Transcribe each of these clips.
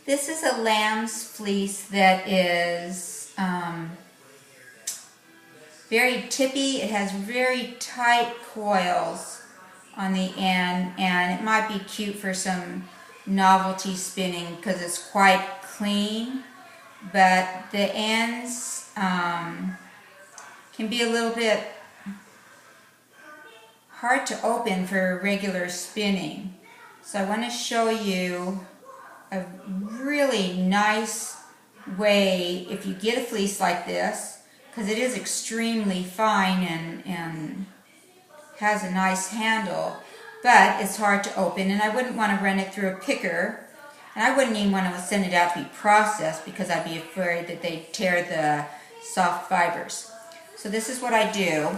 This is a lamb's fleece that is very tippy. It has very tight coils on the end, and it might be cute for some novelty spinning because it's quite clean, but the ends can be a little bit hard to open for regular spinning. So I want to show you a really nice way if you get a fleece like this, because it is extremely fine and has a nice handle, but it's hard to open, and I wouldn't want to run it through a picker, and I wouldn't even want to send it out to be processed because I'd be afraid that they'd tear the soft fibers. So this is what I do.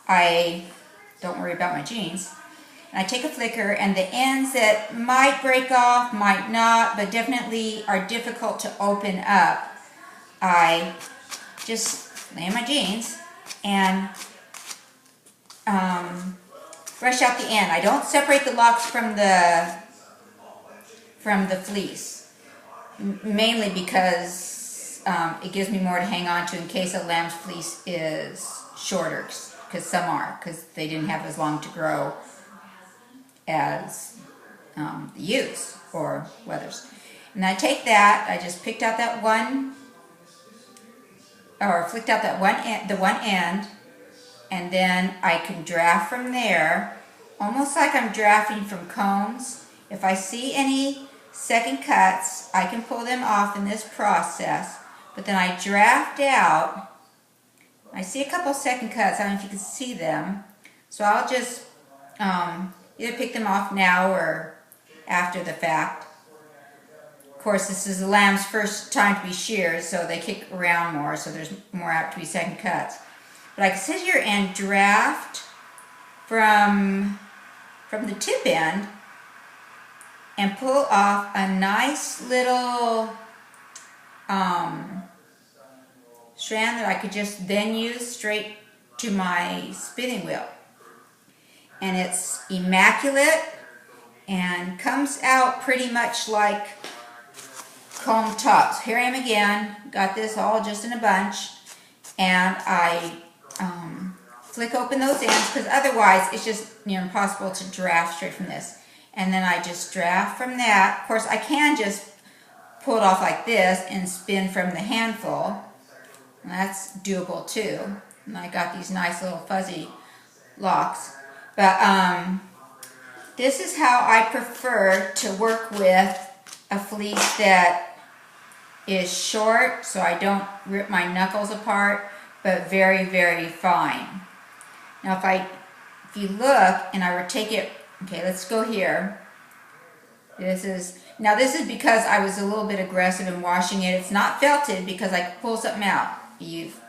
I don't worry about my jeans. I take a flicker, and the ends that might break off, might not, but definitely are difficult to open up, I just lay in my jeans and brush out the end. I don't separate the locks from the fleece, mainly because it gives me more to hang on to in case a lamb's fleece is shorter, because some are, because they didn't have as long to grow as the ewes or wethers. And I take that, I just picked out that one, or flicked out that the one end, and then I can draft from there, almost like I'm drafting from combs. If I see any second cuts, I can pull them off in this process, but then I draft out. I see a couple second cuts, I don't know if you can see them, so I'll just either pick them off now or after the fact. Of course, this is the lamb's first time to be sheared, so they kick around more, so there's more apt to be second cuts. But I can sit here and draft from the tip end and pull off a nice little strand that I could just then use straight to my spinning wheel. And it's immaculate and comes out pretty much like comb tops. Here I am again, got this all just in a bunch, and I flick open those ends because otherwise it's just impossible to draft straight from this. And then I just draft from that. Of course, I can just pull it off like this and spin from the handful. And that's doable too. And I got these nice little fuzzy locks. But this is how I prefer to work with a fleece that is short, so I don't rip my knuckles apart, but very, very fine. Now if you look and I were to take it, okay, let's go here. This is because I was a little bit aggressive in washing it. It's not felted because I could pull something out. If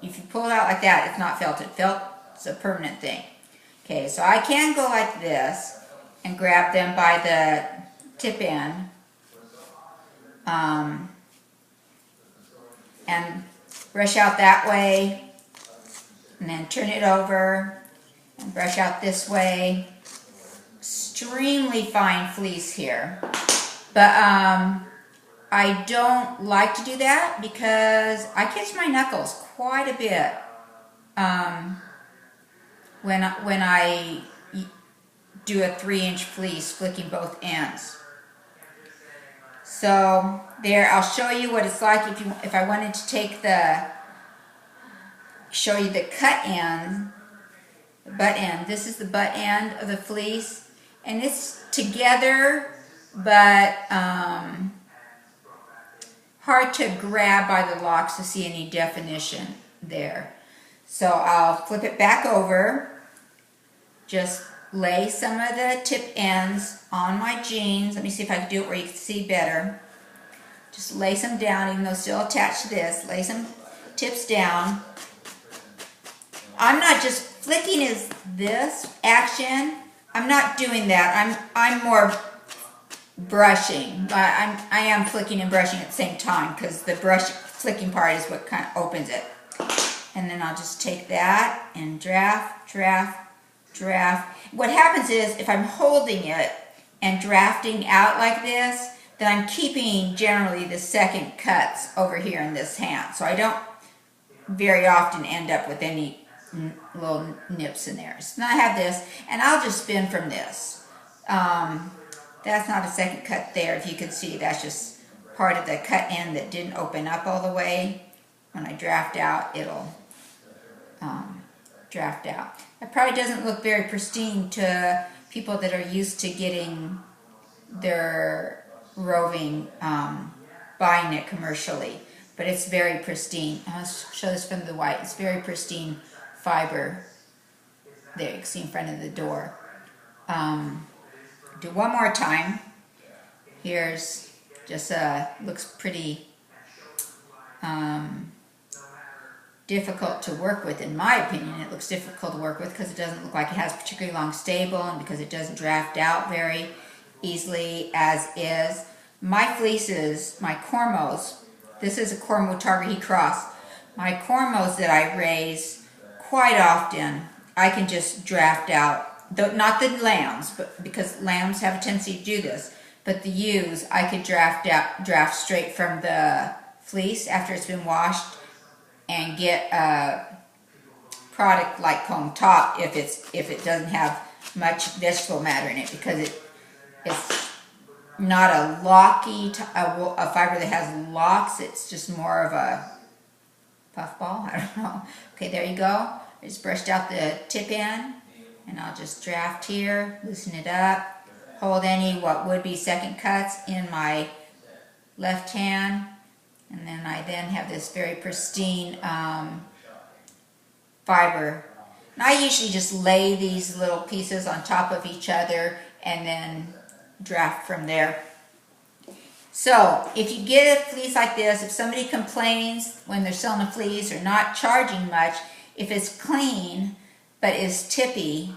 you pull it out like that, it's not felted. Felt's a permanent thing. Okay, so I can go like this and grab them by the tip end and brush out that way, and then turn it over and brush out this way. Extremely fine fleece here, but I don't like to do that because I catch my knuckles quite a bit when I do a 3-inch fleece flicking both ends. So there, I'll show you what it's like if I wanted to show you the cut end, the butt end. This is the butt end of the fleece, and it's together, but hard to grab by the locks to see any definition there. So I'll flip it back over, just lay some of the tip ends on my jeans. Let me see if I can do it where you can see better. Just lay some down, even though still attached to this. Lay some tips down. I'm not just flicking this action. I'm not doing that. I'm more brushing. I am flicking and brushing at the same time because the flicking part is what kind of opens it. And then I'll just take that and draft, draft, draft. What happens is if I'm holding it and drafting out like this, then I'm keeping generally the second cuts over here in this hand. So I don't very often end up with any little nips in there. So now I have this, and I'll just spin from this. That's not a second cut there. If you can see, that's just part of the cut end that didn't open up all the way. When I draft out, it'll draft out. It probably doesn't look very pristine to people that are used to getting their roving, buying it commercially, but it's very pristine. I'll show this from the white. It's very pristine fiber. There, you can see in front of the door. Do one more time. Here's just looks pretty difficult to work with, in my opinion. It looks difficult to work with because it doesn't look like it has particularly long stable, and because it doesn't draft out very easily as is. My fleeces, my Cormos, this is a Cormo Targhee cross. My Cormos that I raise quite often, I can just draft out, not the lambs, but because lambs have a tendency to do this, but the ewes, I could draft straight from the fleece after it's been washed and get a product like comb top if it doesn't have much vegetable matter in it, because it's not a locky, a fiber that has locks. It's just more of a puffball. I don't know. Okay, there you go. I just brushed out the tip end, and I'll just draft here, loosen it up, hold any what would be second cuts in my left hand, and then I have this very pristine fiber. And I usually just lay these little pieces on top of each other and then draft from there. So if you get a fleece like this, if somebody complains when they're selling a fleece or not charging much, if it's clean but is tippy,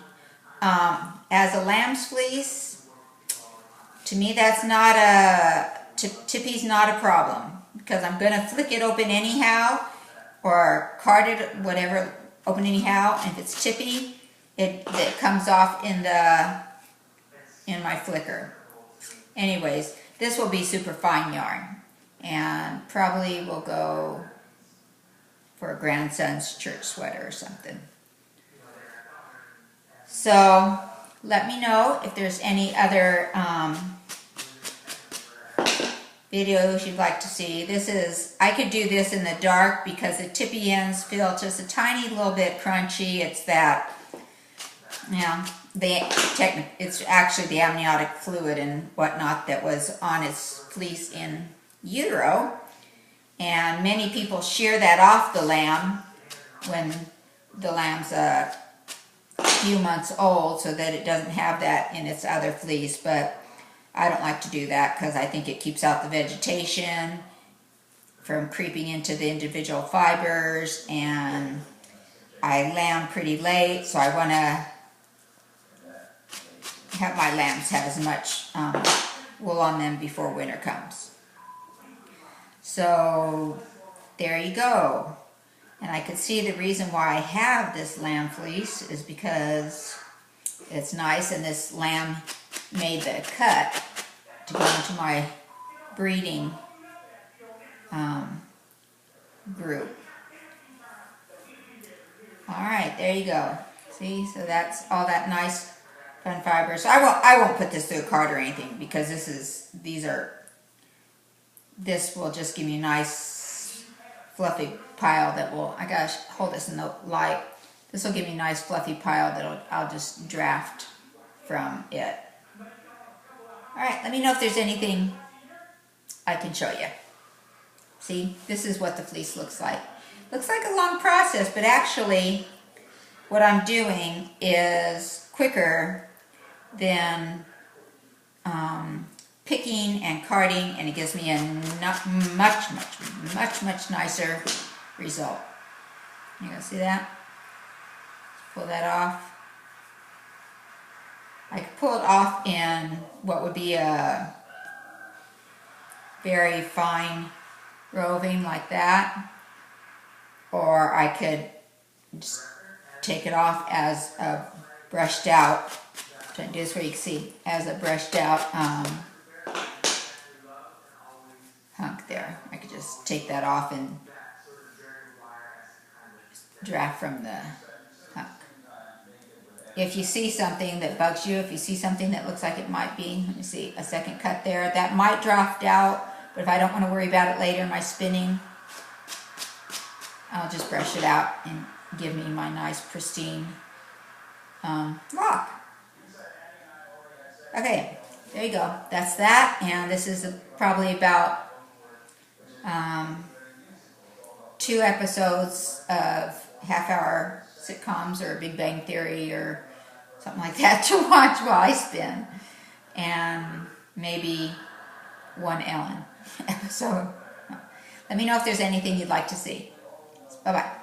as a lamb's fleece, to me that's not tippy's not a problem, because I'm going to flick it open anyhow, or card it, whatever, open anyhow. And if it's tippy, it comes off in my flicker. Anyways, this will be super fine yarn, and probably will go for a grandson's church sweater or something. So let me know if there's any other videos you'd like to see. I could do this in the dark because the tippy ends feel just a tiny little bit crunchy. It's that, it's actually the amniotic fluid and whatnot that was on its fleece in utero, and many people shear that off the lamb when the lamb's a few months old, so that it doesn't have that in its other fleece. But I don't like to do that because I think it keeps out the vegetation from creeping into the individual fibers, and I lamb pretty late, so I want to have my lambs have as much wool on them before winter comes. So there you go. And I could see the reason why I have this lamb fleece is because it's nice, and this lamb made the cut to go into my breeding group. Alright, there you go. See, so that's all that nice fun fiber. So I won't put this through a card or anything, because this will just give me a nice fluffy pile that will, I gotta hold this in the light. This will give me a nice fluffy pile that I'll just draft from it. Alright, let me know if there's anything I can show you. See, this is what the fleece looks like. Looks like a long process, but actually what I'm doing is quicker than picking and carding, and it gives me a much nicer result. You gonna see that? Pull that off. I could pull it off in what would be a very fine roving like that, or I could just take it off as a brushed out. I'm trying to do this where you can see, as a brushed out just take that off and draft from the hunk. If you see something that bugs you, if you see something that looks like it might be, let me see, a second cut there, that might draft out, but if I don't want to worry about it later in my spinning, I'll just brush it out and give me my nice pristine lock. Okay, there you go. That's that, and this is probably about 2 episodes of half-hour sitcoms or Big Bang Theory or something like that to watch while I spin, and maybe 1 Ellen episode. Let me know if there's anything you'd like to see. Bye-bye.